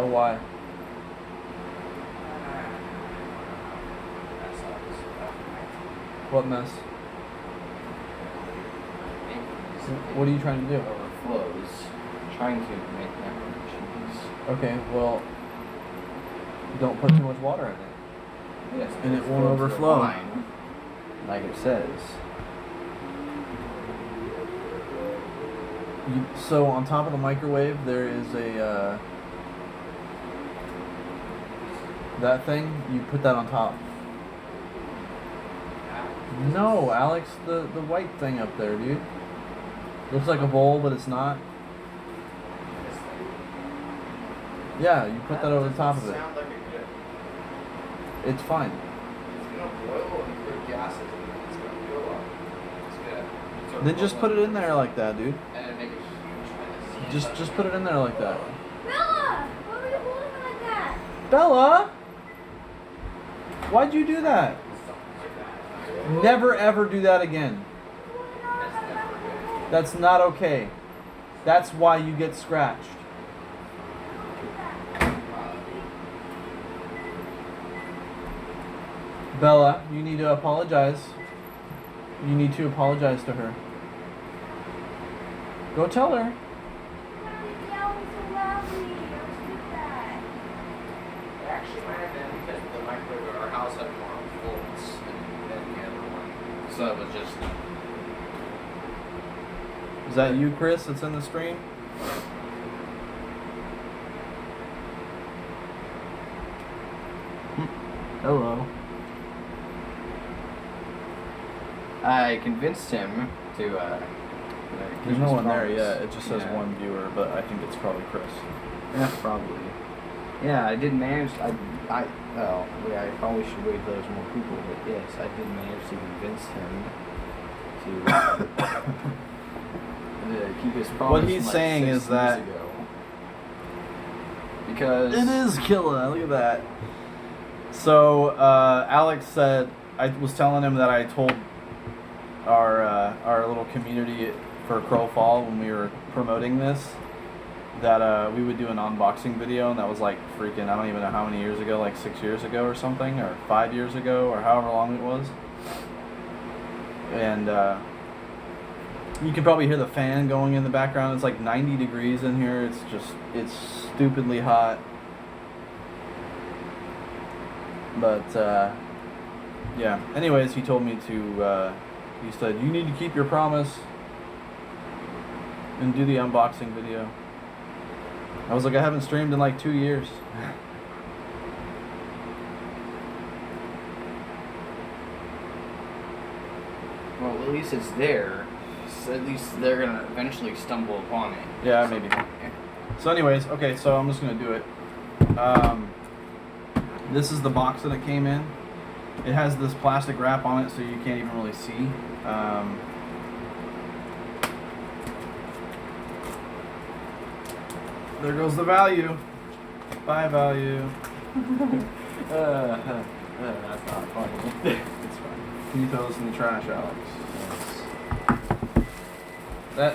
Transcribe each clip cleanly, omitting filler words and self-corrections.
No, why? What mess? What are you trying to do? Overflows. Trying to make macaroni and cheese. Okay, well, don't put too much water in it. Yes, and it won't overflow. Line, like it says. So on top of the microwave, there is a that thing. You put that on top. No, Alex, the white thing up there, dude. Looks like a bowl, but it's not. Yeah, you put that over the top of it. Sound like it could. It's fine. It's gonna boil and put gases in it. It's gonna go up. It's good. Then just put it in there like that, dude. And it'd make a huge mess. Just put it in there like that. Bella! Why were you holding it like that? Bella! Why'd you do that? Never ever do that again. That's not okay. That's why you get scratched. Bella, you need to apologize. You need to apologize to her. Go tell her. It actually might have been because the microwave at our house had more volts than the other one. So it was just. Is that you, Chris, that's in the stream? Hello. I convinced him to. There's no one there yet. It just says one viewer, but I think it's probably Chris. Yeah, probably. Yeah, I did manage. I probably should wait till there's more people, but yes, I did manage to convince him to keep his promise. What he's from, saying 6 is that years ago. Because it is killer. Look at that. So Alex said, I was telling him that I told our little community for Crowfall when we were promoting this that we would do an unboxing video, and that was like freaking, I don't even know how many years ago, like 6 years ago or something, or 5 years ago, or however long it was. And you can probably hear the fan going in the background. It's like 90 degrees in here. It's stupidly hot. But yeah, anyways, he told me to he said, you need to keep your promise and do the unboxing video. I was like, I haven't streamed in like 2 years. well, at least it's there. So at least they're gonna eventually stumble upon it. Yeah, maybe. So anyways, okay, so I'm just gonna do it. This is the box that it came in. It has this plastic wrap on it, so you can't even really see. There goes the value. Bye, value. That's not funny. It's fine. Can you throw this in the trash, Alex? Yes.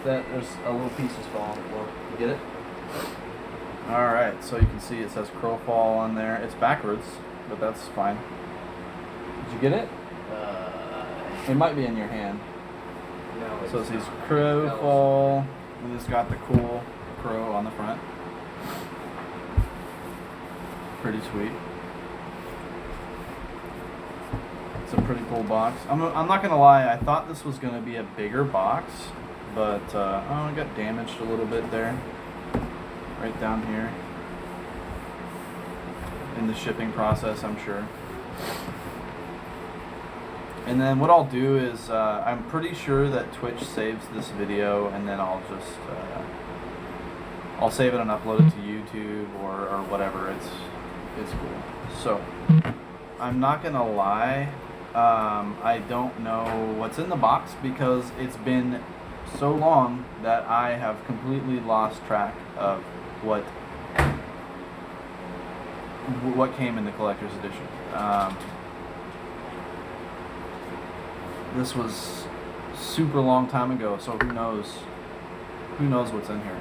There's a little piece that's falling on the floor. You get it? Alright, so you can see it says Crowfall on there. It's backwards, but that's fine. Did you get it? It might be in your hand. No, So it says Crowfall, and it's got the cool crow on the front. Pretty sweet. It's a pretty cool box. I'm not gonna lie, I thought this was gonna be a bigger box, but oh, it got damaged a little bit there. Right down here. In the shipping process, I'm sure. And then what I'll do is, I'm pretty sure that Twitch saves this video, and then I'll just, I'll save it and upload it to YouTube or whatever. It's cool. So, I'm not gonna lie, I don't know what's in the box because it's been so long that I have completely lost track of what came in the collector's edition. This was super long time ago, so who knows what's in here.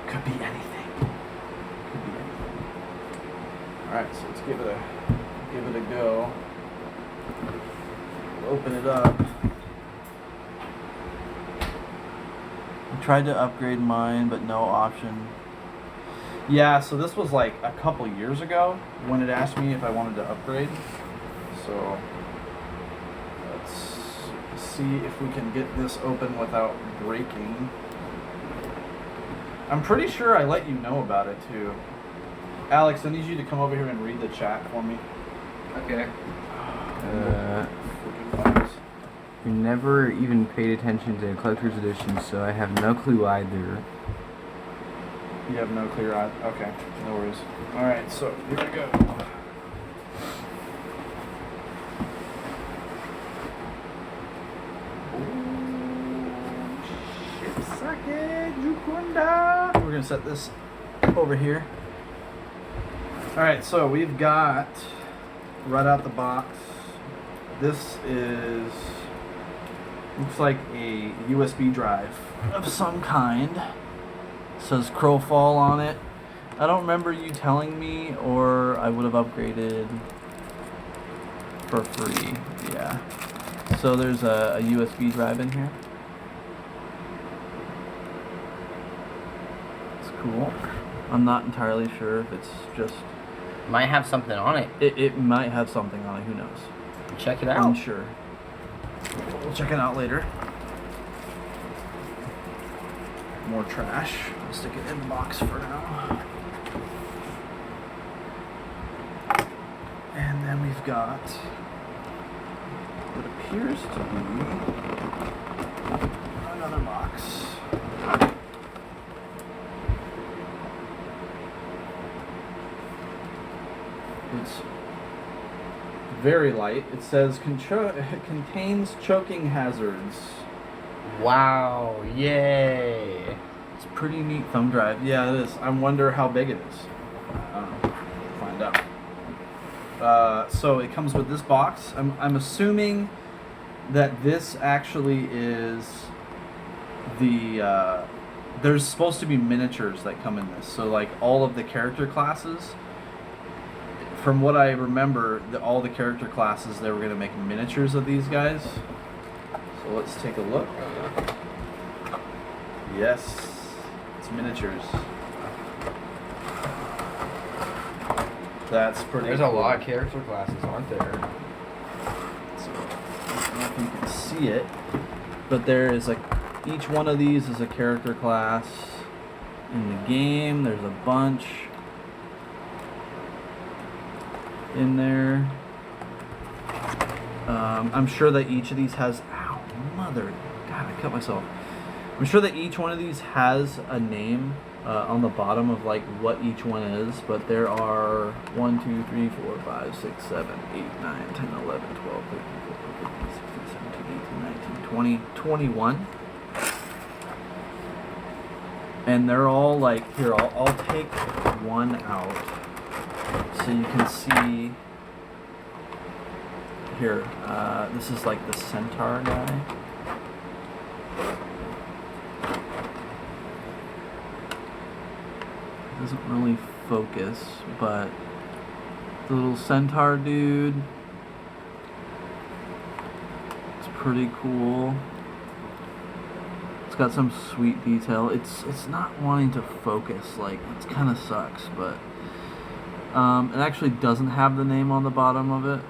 Could be anything. Could be anything. All right, so let's give it a go. Open it up. I tried to upgrade mine, but no option. Yeah, so this was like a couple years ago when it asked me if I wanted to upgrade. So let's see if we can get this open without breaking. I'm pretty sure I let you know about it too. Alex, I need you to come over here and read the chat for me. Okay. Freaking files. You never even paid attention to Collector's Edition, so I have no clue either. You have no clear eye. Okay, no worries. All right, so here we go. We're gonna set this over here. All right, so we've got right out the box. This looks like a USB drive of some kind. It says Crowfall on it. I don't remember you telling me, or I would have upgraded for free. Yeah. So there's a USB drive in here. It's cool. I'm not entirely sure if it's just... Might have something on it. It might have something on it, who knows. Check it out. Unsure. We'll check it out later. More trash. I'll stick it in the box for now. And then we've got what appears to be another box. It's very light. It says contains choking hazards. Wow, yay. It's a pretty neat thumb drive. Yeah, it is. I wonder how big it is. We'll find out. So it comes with this box. I'm assuming that this actually is the... there's supposed to be miniatures that come in this. So like all of the character classes, from what I remember, all the character classes, they were going to make miniatures of these guys. So let's take a look. Yes, it's miniatures. That's pretty There's cool. a lot of character classes, aren't there? So, I don't know if you can see it, but there is each one of these is a character class in the game. There's a bunch in there. I'm sure that each of these has... Ow, mother... God, I cut myself. I'm sure that each one of these has a name on the bottom of like what each one is, but there are 1, 2, 3, 4, 5, 6, 7, 8, 9, 10, 11, 12, 13, 14, 15, 16, 17, 18, 19, 20, 21. And they're all like, here, I'll take one out so you can see. Here, this is like the centaur guy. Doesn't really focus, but the little centaur dude, it's pretty cool. It's got some sweet detail. It's not wanting to focus, like it kind of sucks, but it actually doesn't have the name on the bottom of it,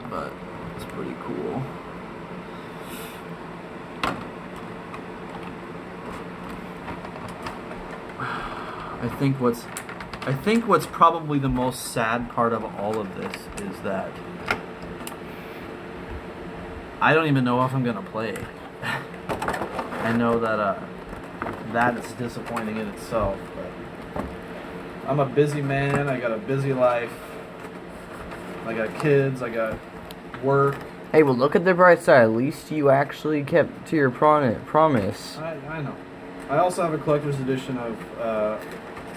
but it's pretty cool. I think what's probably the most sad part of all of this is that I don't even know if I'm gonna play. I know that that is disappointing in itself, but I'm a busy man. I got a busy life. I got kids. I got work. Hey, well, look at the bright side. At least you actually kept to your promise. I know. I also have a collector's edition of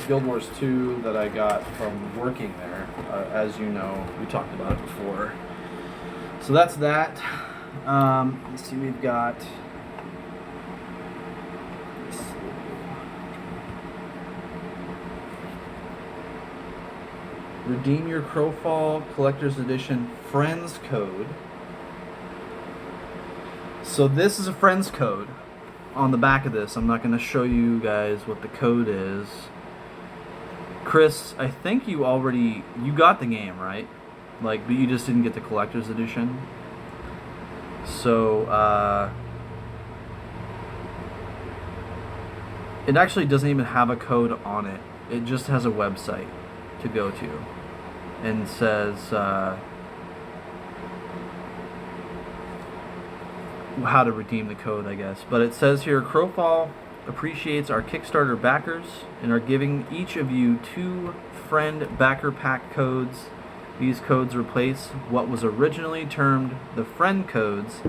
Guild Wars 2 that I got from working there. As you know, we talked about it before. So that's that. Let's see, we've got redeem your Crowfall Collectors Edition Friends Code. So this is a Friends Code. On the back of this, I'm not going to show you guys what the code is. Chris, I think you got the game, right? Like, but you just didn't get the Collector's Edition. So, it actually doesn't even have a code on it. It just has a website to go to. And says, how to redeem the code, I guess. But it says here, Crowfall appreciates our Kickstarter backers and are giving each of you 2 friend backer pack codes. These codes replace what was originally termed the friend codes.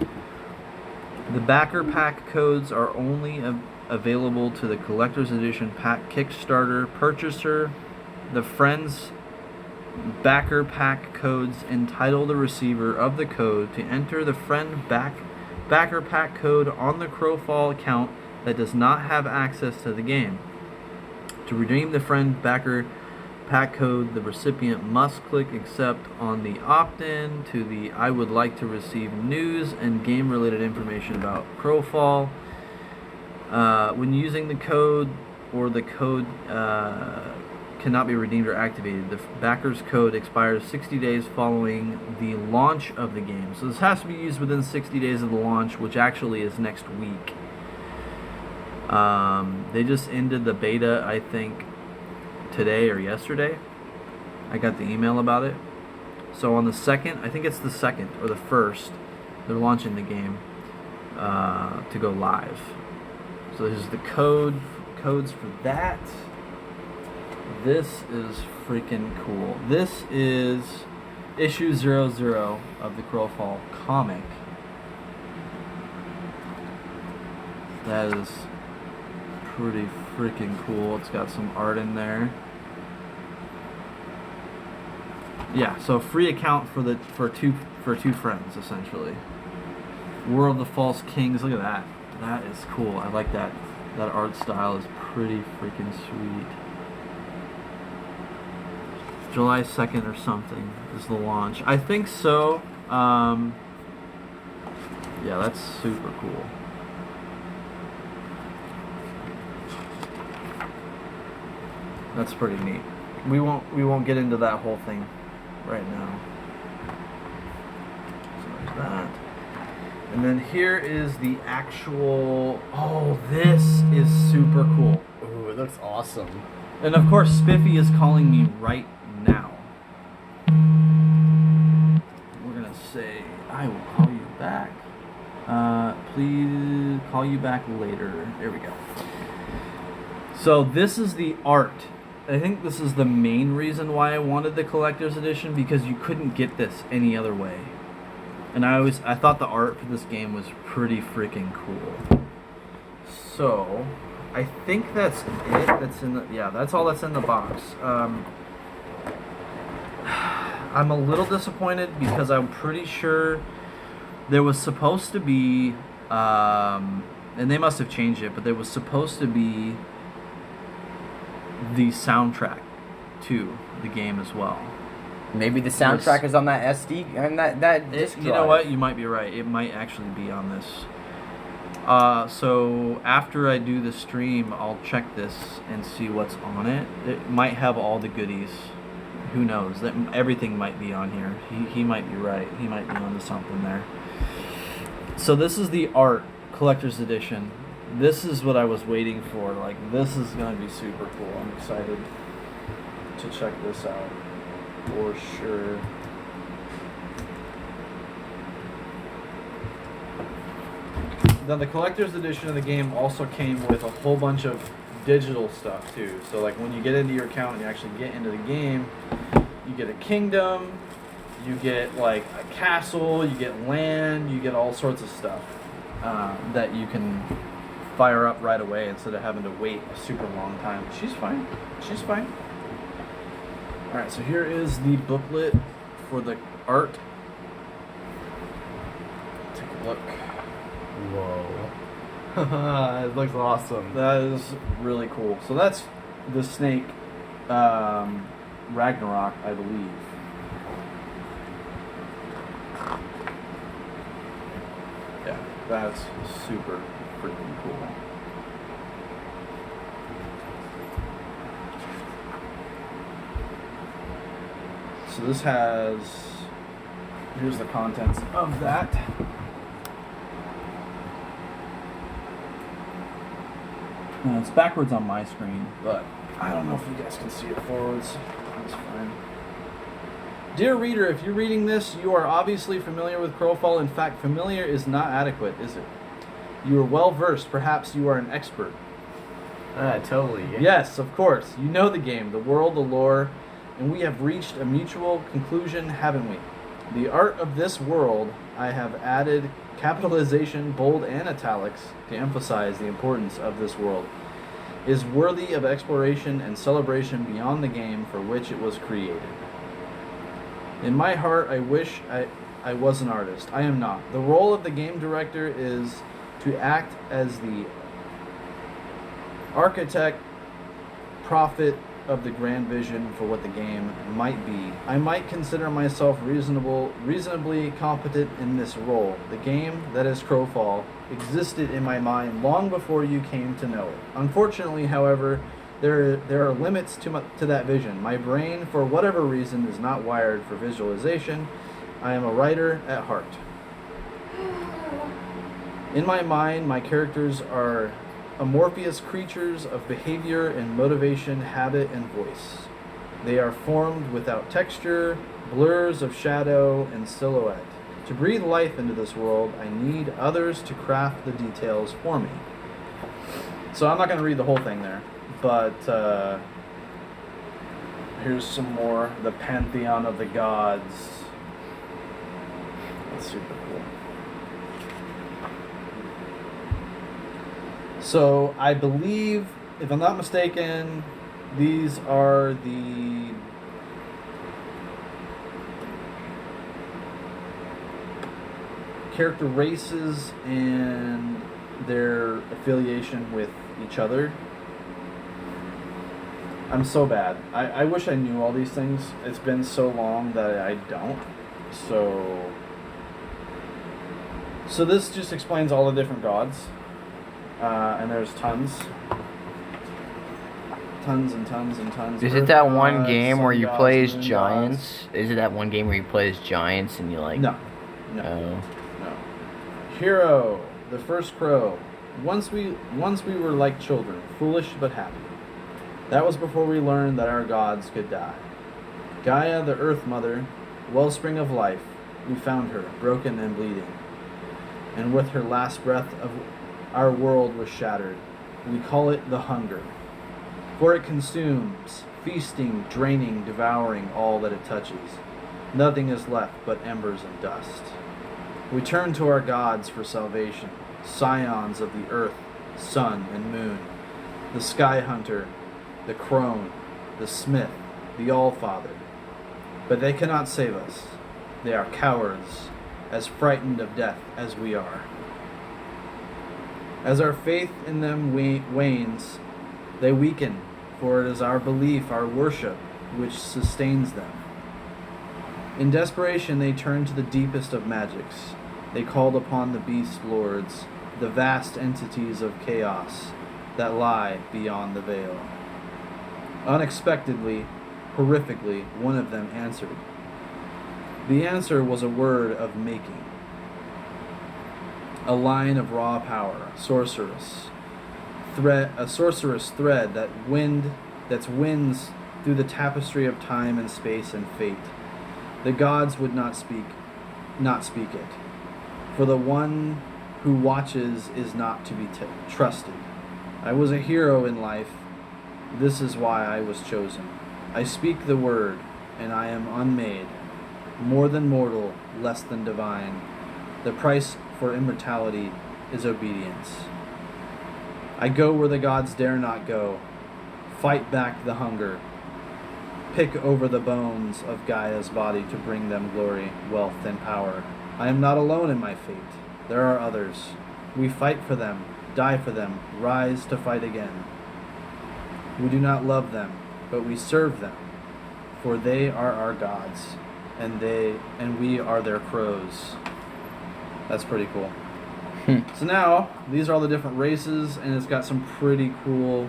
The backer pack codes are only available to the Collector's Edition pack Kickstarter purchaser. The friends backer pack codes entitle the receiver of the code to enter the friend backer pack code on the Crowfall account that does not have access to the game. To redeem the friend backer pack code, the recipient must click accept on the opt-in to the I would like to receive news and game related information about Crowfall. When using the code or the code cannot be redeemed or activated, the backer's code expires 60 days following the launch of the game. So this has to be used within 60 days of the launch, which actually is next week. They just ended the beta, I think, today or yesterday. I got the email about it. So on the 2nd, I think it's the 2nd or the 1st, they're launching the game to go live. So this is the codes for that. This is freaking cool. This is issue 00 of the Crowfall comic. That is pretty freaking cool. It's got some art in there. Yeah, so free account for two friends essentially. War of the False Kings. Look at that. That is cool. I like that. That art style is pretty freaking sweet. July 2nd or something is the launch. I think so. Yeah, that's super cool. That's pretty neat. We won't get into that whole thing right now. So there's that. And then here is the actual. Oh, this is super cool. Ooh, it looks awesome. And of course, Spiffy is calling me right now. We're gonna say, I will call you back. Please call you back later. There we go. So this is the art. I think this is the main reason why I wanted the Collector's Edition, because you couldn't get this any other way. And I thought the art for this game was pretty freaking cool. So I think that's it. That's in the that's all that's in the box. I'm a little disappointed because I'm pretty sure there was supposed to be, and they must have changed it, but there was supposed to be the soundtrack to the game as well. Maybe the soundtrack is on that SD and that disc drive. You know what? You might be right. It might actually be on this. So after I do the stream, I'll check this and see what's on it. It might have all the goodies. Who knows? That everything might be on here. He might be right. He might be onto something there. So this is the art Collector's Edition. This is what I was waiting for. Like, this is gonna be super cool. I'm excited to check this out for sure. Then the Collector's Edition of the game also came with a whole bunch of digital stuff too. So like when you get into your account and you actually get into the game, you get a kingdom, you get like a castle, you get land, you get all sorts of stuff that you can fire up right away instead of having to wait a super long time. She's fine. She's fine. Alright, so here is the booklet for the art. Take a look. Whoa. It looks awesome. That is really cool. So that's the snake Ragnarok, I believe. Yeah, that's super freaking cool. So this has, here's the contents of that. Now it's backwards on my screen, but I don't know if you guys can see it forwards. That's fine. Dear reader, if you're reading this, you are obviously familiar with Crowfall. In fact, familiar is not adequate, is it? You are well versed. Perhaps you are an expert. Totally. Yeah. Yes, of course. You know the game, the world, the lore, and we have reached a mutual conclusion, haven't we? The art of this world, I have added capitalization, bold, and italics to emphasize the importance of this world, is worthy of exploration and celebration beyond the game for which it was created. In my heart, I wish I was an artist. I am not. The role of the game director is to act as the architect, prophet of the grand vision for what the game might be. I might consider myself reasonably competent in this role. The game, that is Crowfall, existed in my mind long before you came to know it. Unfortunately, however, there are limits to that vision. My brain, for whatever reason, is not wired for visualization. I am a writer at heart. In my mind, my characters are amorphous creatures of behavior and motivation, habit and voice. They are formed without texture, blurs of shadow and silhouette. To breathe life into this world, I need others to craft the details for me. So I'm not going to read the whole thing there, but here's some more. The Pantheon of the Gods. That's super cool. So I believe, if I'm not mistaken, these are the character races and their affiliation with each other. I'm so bad. I wish I knew all these things. It's been so long that I don't. So this just explains all the different gods. And there's tons and tons and tons. Is it that one game where you play as giants? Is it that one game where you play as giants and you like? No. Oh. No. Hero, the first crow. Once we were like children, foolish but happy. That was before we learned that our gods could die. Gaia, the Earth Mother, wellspring of life, we found her, broken and bleeding. And with her last breath our world was shattered. We call it the hunger. For it consumes, feasting, draining, devouring all that it touches. Nothing is left but embers and dust. We turn to our gods for salvation, scions of the earth, sun, and moon, the sky hunter, the crone, the smith, the all-father. But they cannot save us. They are cowards, as frightened of death as we are. As our faith in them wanes, they weaken, for it is our belief, our worship, which sustains them. In desperation, they turned to the deepest of magics. They called upon the beast lords, the vast entities of chaos that lie beyond the veil. Unexpectedly, horrifically, one of them answered. The answer was a word of making. A line of raw power, a sorceress thread that winds through the tapestry of time and space and fate. The gods would not speak it. For the one who watches is not to be trusted. I was a hero in life. This is why I was chosen. I speak the word, and I am unmade. More than mortal, less than divine. The price for immortality is obedience. I go where the gods dare not go. Fight back the hunger. Pick over the bones of Gaia's body to bring them glory, wealth, and power. I am not alone in my fate. There are others. We fight for them, die for them, rise to fight again. We do not love them, but we serve them, for they are our gods, and we are their crows. That's pretty cool. So now, these are all the different races, and it's got some pretty cool,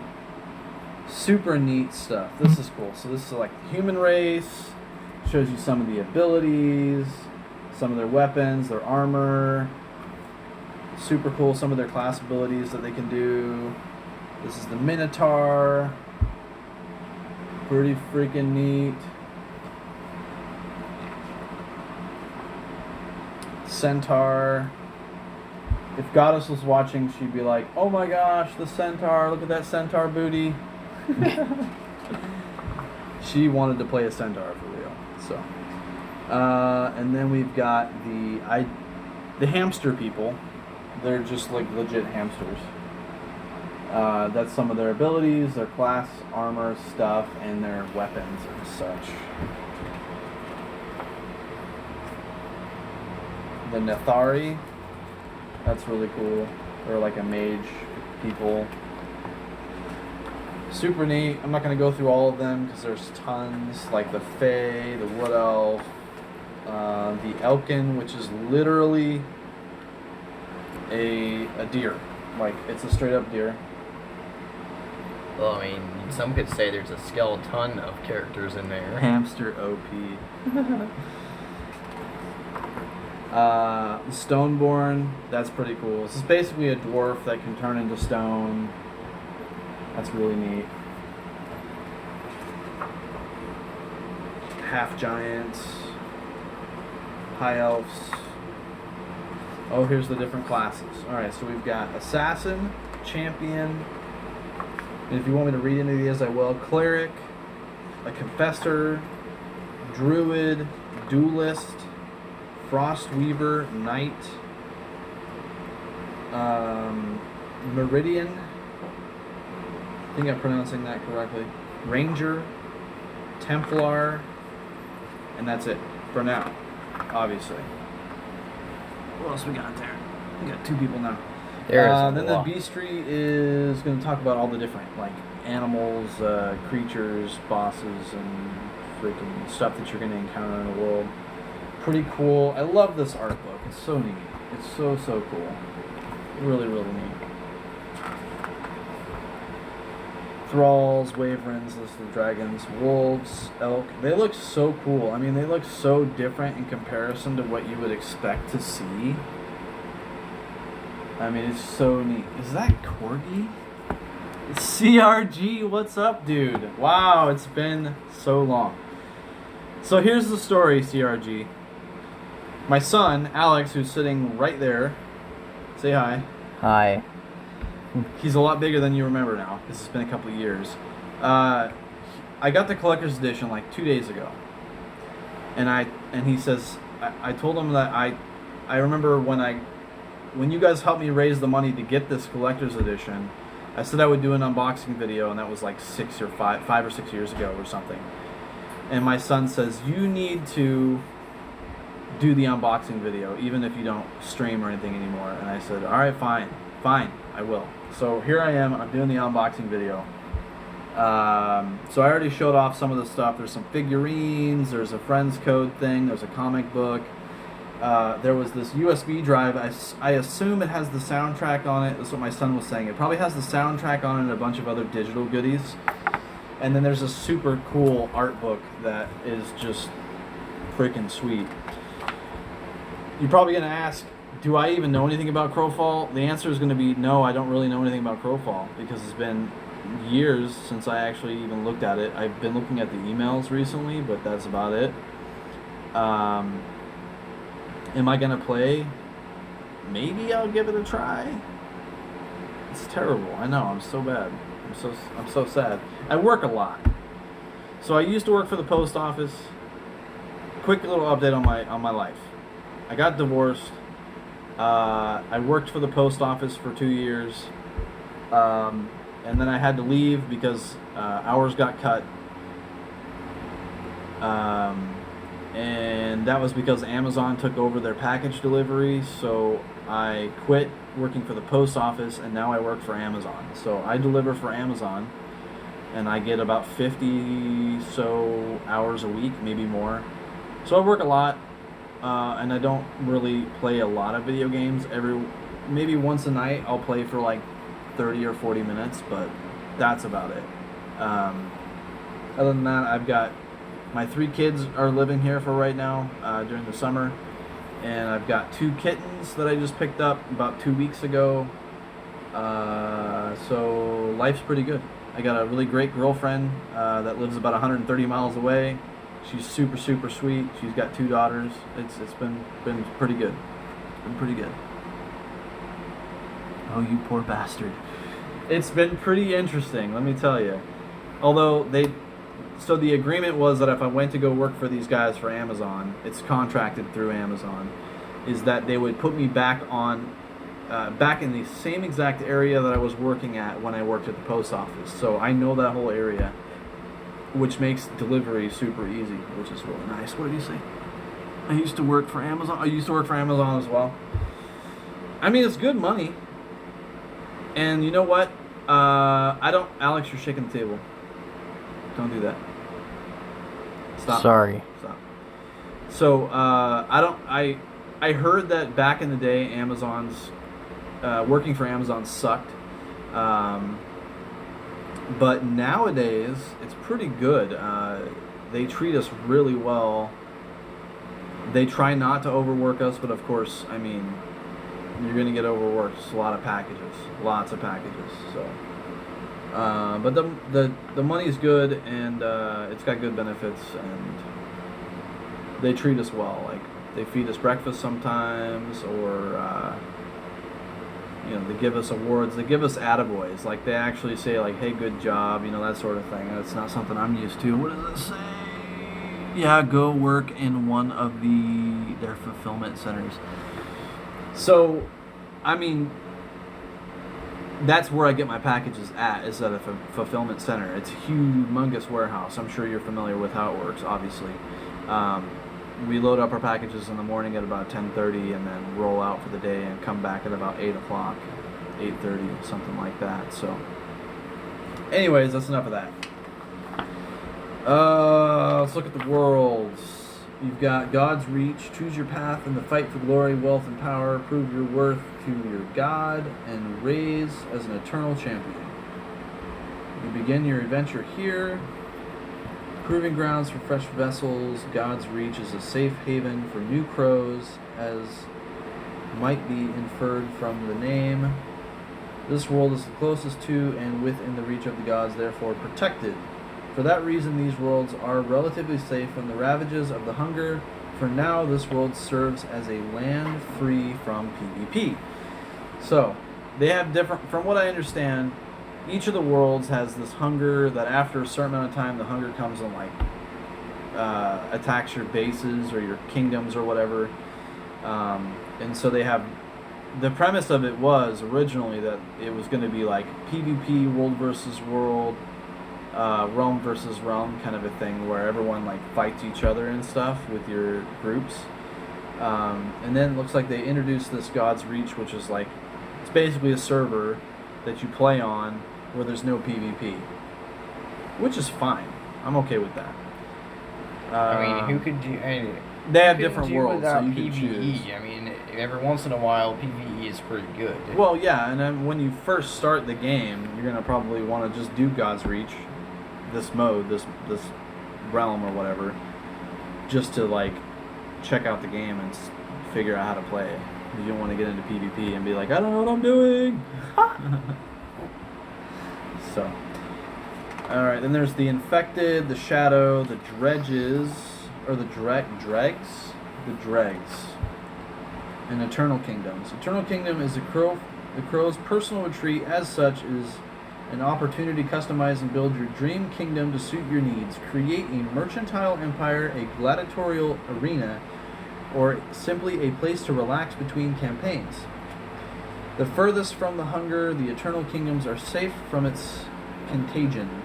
super neat stuff. This is cool. So this is like the human race, shows you some of the abilities, some of their weapons, their armor. Super cool, some of their class abilities that they can do. This is the Minotaur. Pretty freaking neat. Centaur. If Goddess was watching, she'd be like, oh my gosh, the Centaur, look at that Centaur booty. She wanted to play a Centaur for real. So, and then we've got the hamster people. They're just like legit hamsters. That's some of their abilities, their class, armor, stuff, and their weapons and such. The Nethari, that's really cool. They're like a mage people. Super neat. I'm not going to go through all of them because there's tons, like the Fae, the Wood Elf, the Elkin, which is literally a deer. Like, it's a straight up deer. Well, I mean, some could say there's a skeleton of characters in there. Hamster OP. Stoneborn, that's pretty cool. This is basically a dwarf that can turn into stone. That's really neat. Half giants, high elves. Oh, here's the different classes. Alright, so we've got assassin, champion, and if you want me to read any of these, I will. Cleric, a confessor, druid, duelist, frost weaver, knight, meridian, I think I'm pronouncing that correctly, ranger, templar, and that's it for now, obviously. What else we got there? We got 2 people now. Then the bestiary is going to talk about all the different like animals, creatures, bosses, and freaking stuff that you're going to encounter in the world. Pretty cool. I love this art book. It's so neat. It's so cool. Really, really neat. Thralls, wyverns, this is the dragons, wolves, elk. They look so cool. I mean, they look so different in comparison to what you would expect to see. I mean, it's so neat. Is that Corgi? It's CRG, what's up, dude? Wow, it's been so long. So here's the story, CRG. My son, Alex, who's sitting right there, say hi. Hi. He's a lot bigger than you remember now. This has been a couple of years. I got the collector's edition like 2 days ago. And he says, I told him that I remember when you guys helped me raise the money to get this collector's edition, I said I would do an unboxing video, and that was like 5 or 6 years ago or something. And my son says, you need to do the unboxing video, even if you don't stream or anything anymore. And I said, all right, fine, I will. So here I am, I'm doing the unboxing video. So I already showed off some of the stuff. There's some figurines, there's a friends code thing, there's a comic book. There was this USB drive. I assume it has the soundtrack on it. That's what my son was saying. It probably has the soundtrack on it and a bunch of other digital goodies. And then there's a super cool art book that is just freaking sweet. You're probably going to ask, do I even know anything about Crowfall? The answer is going to be no, I don't really know anything about Crowfall because it's been years since I actually even looked at it. I've been looking at the emails recently, but that's about it. Am I going to play? Maybe I'll give it a try. It's terrible. I know, I'm so bad. I'm so sad. I work a lot. So I used to work for the post office. Quick little update on my life. I got divorced. I worked for the post office for 2 years. And then I had to leave because hours got cut. And that was because Amazon took over their package delivery. So I quit working for the post office and now I work for Amazon. So I deliver for Amazon. and I get about 50 so hours a week, maybe more. So I work a lot, and I don't really play a lot of video games. Maybe once a night I'll play for like 30 or 40 minutes, but that's about it. Other than that, I've got my 3 kids are living here for right now during the summer, and I've got 2 kittens that I just picked up about 2 weeks ago. So life's pretty good. I got a really great girlfriend that lives about 130 miles away. She's super, super sweet. She's got 2 daughters. It's been pretty good. It's been pretty good. Oh, you poor bastard. It's been pretty interesting, let me tell you. Although so the agreement was that if I went to go work for these guys for Amazon, it's contracted through Amazon, is that they would put me back in the same exact area that I was working at when I worked at the post office. So I know that whole area, which makes delivery super easy, which is really nice. What did you say? I used to work for Amazon. I used to work for Amazon as well. I mean, it's good money. And you know what? Alex, you're shaking the table. Don't do that. Stop. Sorry. Stop. So, I heard that back in the day, working for Amazon sucked. But nowadays, it's pretty good. They treat us really well. They try not to overwork us, but of course, I mean, you're going to get overworked. It's a lot of packages. Lots of packages. So, but the money's good, and it's got good benefits, and they treat us well. Like, they feed us breakfast sometimes, or they give us awards. They give us attaboys. Like, they actually say, like, hey, good job, that sort of thing. That's not something I'm used to. What does it say? Yeah, go work in one of their fulfillment centers. So, I mean, that's where I get my packages is at a fulfillment center. It's a humongous warehouse. I'm sure you're familiar with how it works, obviously. We load up our packages in the morning at about 10:30 and then roll out for the day and come back at about 8 o'clock, 8:30, something like that. So, anyways, that's enough of that. Let's look at the worlds. You've got God's Reach. Choose your path in the fight for glory, wealth, and power. Prove your worth to your God and raise as an eternal champion. You begin your adventure here. Proving grounds for fresh vessels. God's Reach is a safe haven for new crows, as might be inferred from the name. This world is the closest to and within the reach of the gods, therefore protected. For that reason, these worlds are relatively safe from the ravages of the hunger. For now, this world serves as a land free from PvP. So, they have different, from what I understand, each of the worlds has this hunger that after a certain amount of time, the hunger comes and attacks your bases or your kingdoms or whatever. And so they have, the premise of it was originally that it was going to be like PvP, world versus world, realm versus realm kind of a thing where everyone fights each other and stuff with your groups. And then it looks like they introduced this God's Reach, which is it's basically a server that you play on where there's no PvP, which is fine. I'm okay with that. I mean, who could do? They have different worlds, so without you PvE. can choose. I mean, every once in a while, PvE is pretty good. Well, yeah, and then when you first start the game, you're gonna probably want to just do God's Reach, this mode, this realm or whatever, just to check out the game and figure out how to play. You don't want to get into PvP and be like, I don't know what I'm doing. So, all right. Then there's the Infected, the Shadow, the Dredges, or the Dregs, and Eternal Kingdoms. Eternal Kingdom is the crow's personal retreat. As such, is an opportunity to customize and build your dream kingdom to suit your needs. Create a mercantile empire, a gladiatorial arena, or simply a place to relax between campaigns. The furthest from the hunger, the Eternal Kingdoms are safe from its contagion.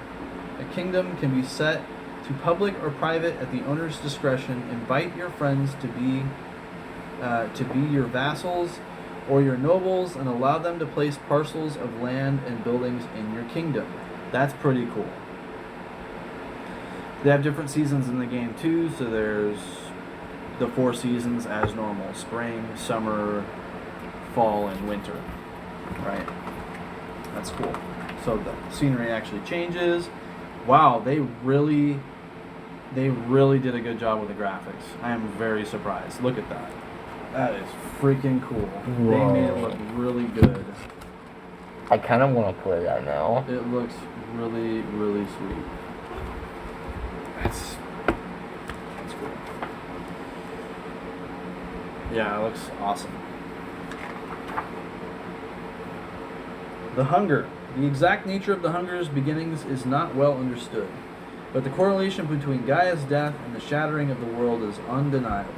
A kingdom can be set to public or private at the owner's discretion. Invite your friends to be your vassals or your nobles, and allow them to place parcels of land and buildings in your kingdom. That's pretty cool. They have different seasons in the game too, so there's the 4 seasons as normal: spring, summer, fall, and winter. Right? That's cool. So the scenery actually changes. Wow, they really did a good job with the graphics. I am very surprised. Look at that. That is freaking cool. Whoa. They made it look really good. I kind of want to play that now. It looks really, really sweet. That's cool. Yeah, it looks awesome. The hunger. The exact nature of the hunger's beginnings is not well understood, but the correlation between Gaia's death and the shattering of the world is undeniable.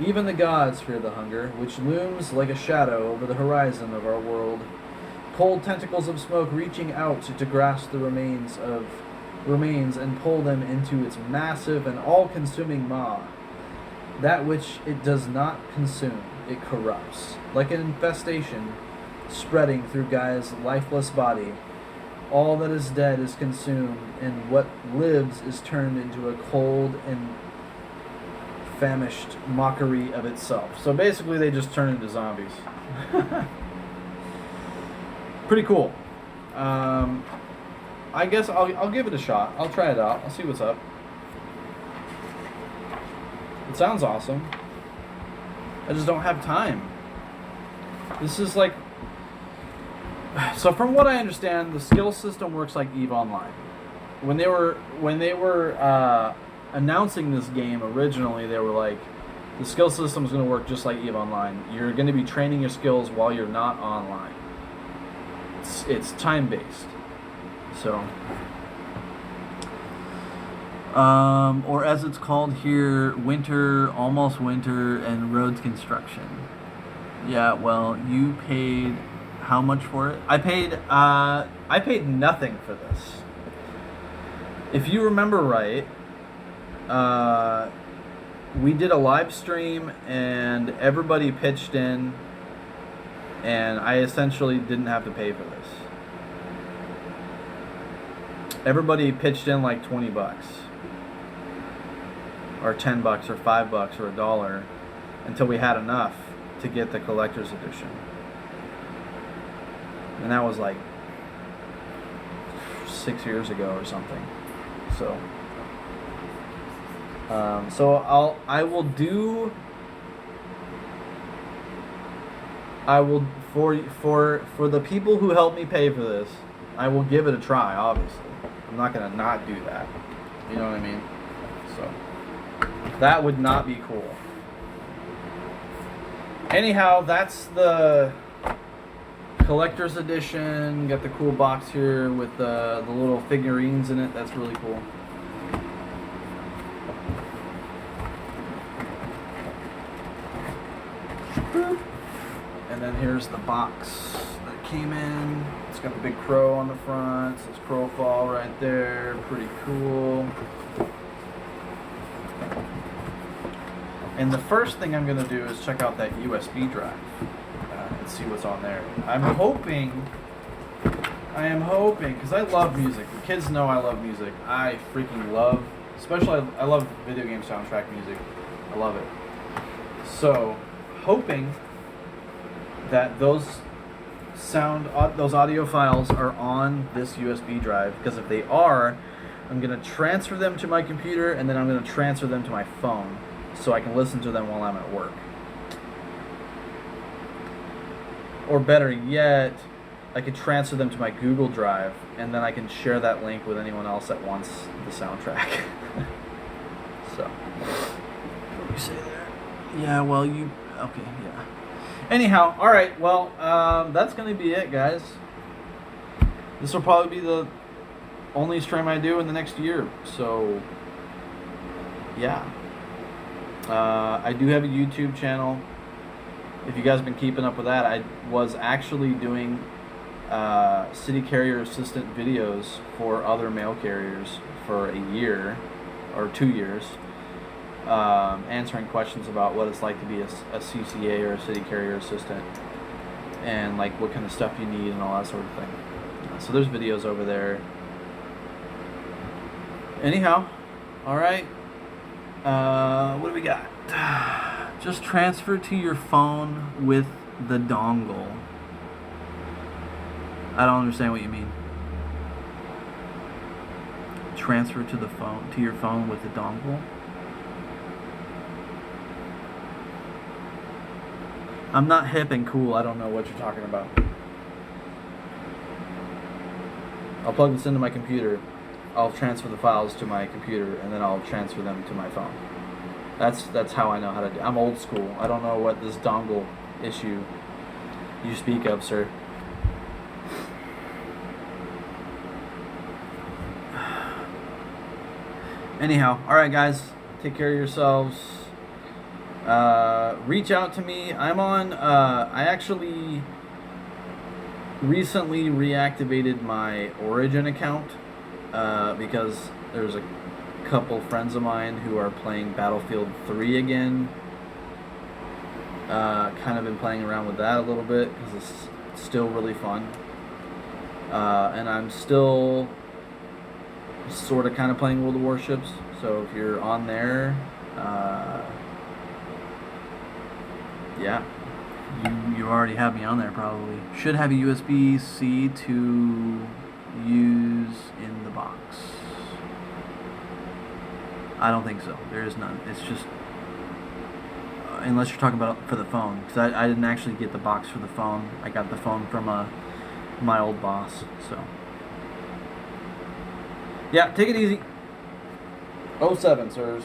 Even the gods fear the hunger, which looms like a shadow over the horizon of our world. Cold tentacles of smoke reaching out to grasp the remains and pull them into its massive and all-consuming maw. That which it does not consume, it corrupts. Like an infestation spreading through Gaia's lifeless body, all that is dead is consumed, and what lives is turned into a cold and famished mockery of itself. So basically they just turn into zombies. Pretty cool. I guess I'll give it a shot. I'll try it out. I'll see what's up. It sounds awesome. I just don't have time. This is like... So from what I understand, the skill system works like EVE Online. When they were announcing this game originally, they were like, the skill system is going to work just like EVE Online. You're going to be training your skills while you're not online. It's time-based. So, or as it's called here, winter, almost winter, and roads construction. Yeah, well, you paid how much for it? I paid nothing for this. If you remember right, we did a live stream and everybody pitched in, and I essentially didn't have to pay for this. Everybody pitched in like $20 or $10 or $5 or $1 until we had enough to get the collector's edition. And that was like 6 years ago or something. So I will for the people who helped me pay for this, I will give it a try, obviously. I'm not gonna not do that. You know what I mean? So that would not be cool. Anyhow, that's the collector's edition. Got the cool box here with the little figurines in it. That's really cool. And then here's the box that came in. It's got the big crow on the front. It says Crowfall right there. Pretty cool. And the first thing I'm going to do is check out that USB drive and see what's on there. I am hoping, because I love music. The kids know I love music. I freaking love, especially I love video game soundtrack music. I love it. So, hoping that those audio files are on this USB drive, because if they are, I'm going to transfer them to my computer, and then I'm going to transfer them to my phone so I can listen to them while I'm at work. Or better yet, I could transfer them to my Google Drive, and then I can share that link with anyone else that wants the soundtrack. So, what do you say there? Yeah, well, okay, yeah. Anyhow, alright, well, that's going to be it, guys. This will probably be the only stream I do in the next year, so, yeah. I do have a YouTube channel. If you guys have been keeping up with that, I was actually doing city carrier assistant videos for other mail carriers for a year or 2 years, answering questions about what it's like to be a CCA or a city carrier assistant, and like what kind of stuff you need and all that sort of thing. So there's videos over there. Anyhow, All right. What do we got? Just transfer to your phone with the dongle. I don't understand what you mean. Transfer to your phone with the dongle. I'm not hip and cool. I don't know what you're talking about. I'll plug this into my computer. I'll transfer the files to my computer, and then I'll transfer them to my phone. That's how I know how to do. I'm old school. I don't know what this dongle issue you speak of, sir. Anyhow, all right, guys, take care of yourselves. Reach out to me. I'm on. I actually recently reactivated my Origin account because there's a couple friends of mine who are playing Battlefield 3 again. Kind of been playing around with that a little bit because it's still really fun. And I'm still sort of kind of playing World of Warships. So if you're on there, yeah, you already have me on there probably. Should have a USB-C to use in the box. I don't think so. There is none. It's just unless you're talking about for the phone, because I didn't actually get the box for the phone. I got the phone from my old boss. So yeah, take it easy. 07, sirs.